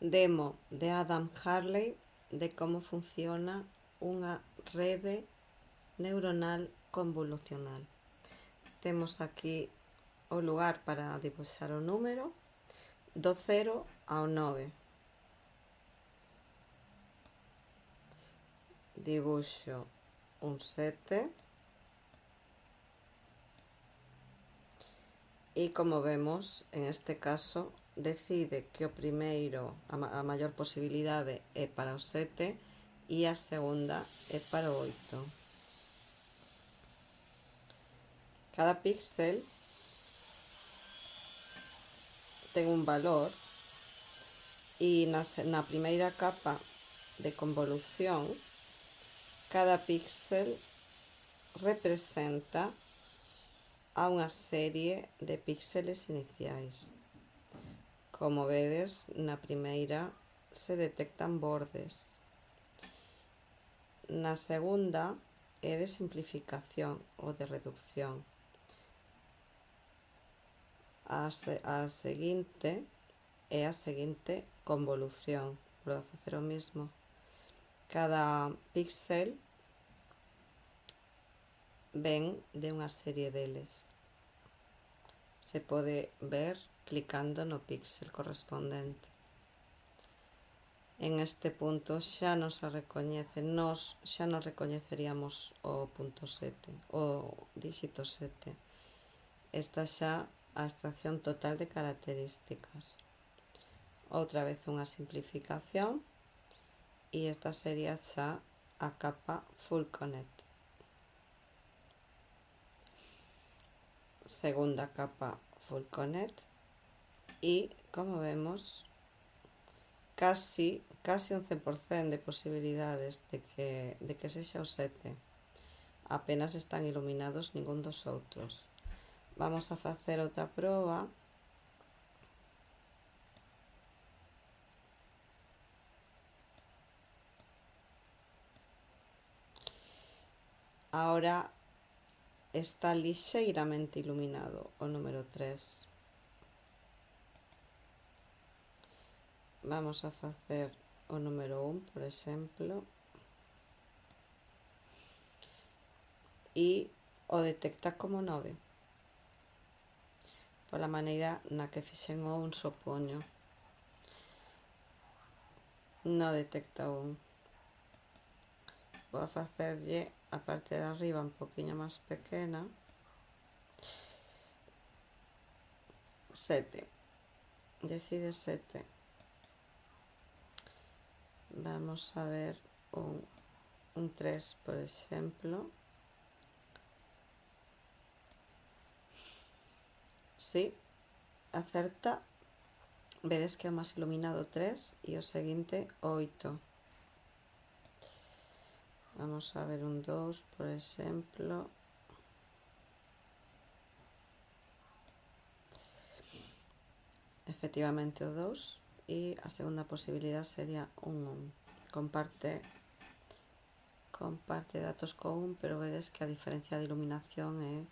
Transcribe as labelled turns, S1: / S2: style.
S1: Demo de Adam Harley de como funciona unha rede neuronal convolucional. Temos aquí o lugar para dibuixar o número do 0 ao 9. Dibuixo un 7 e, como vemos, en este caso decide que o primeiro, a maior posibilidade é para o 7 e a segunda é para o 8. Cada píxel ten un valor e na primeira capa de convolución cada píxel representa a unha serie de píxeles iniciais. Como vedes, na primeira se detectan bordes. Na segunda é de simplificación ou de reducción. A seguinte é a seguinte convolución. Vou a facer o mesmo. Cada píxel ven de unha serie deles. Se pode ver clicando no píxel correspondente. En este punto xa nos a recoñece, nos xa nos recoñeceríamos o punto 7, o díxito 7. Esta xa a extracción total de características. Outra vez unha simplificación e esta sería xa a capa Full Connect. Segunda capa Full Connect e, como vemos, casi un 100% de posibilidades de que sexa o 7. Apenas están iluminados ningún dos outros. Vamos a facer outra proba. Ahora está lixeiramente iluminado o número 3. Vamos a facer o número 1, por exemplo. E o detecta como 9. Pola maneira na que fixen o 1, supoño. Non detecta o 1. Vou a facerlle a parte de arriba un poquinho máis pequena. 7. Decide 7. Vamos a ver un 3, por exemplo. Sí, acerta. Vedes que é o máis iluminado 3 e o seguinte 8. Vamos a ver un 2, por exemplo. Efectivamente o 2 e a segunda posibilidade sería un 1. Comparte datos co 1, pero vedes que a diferencia de iluminación é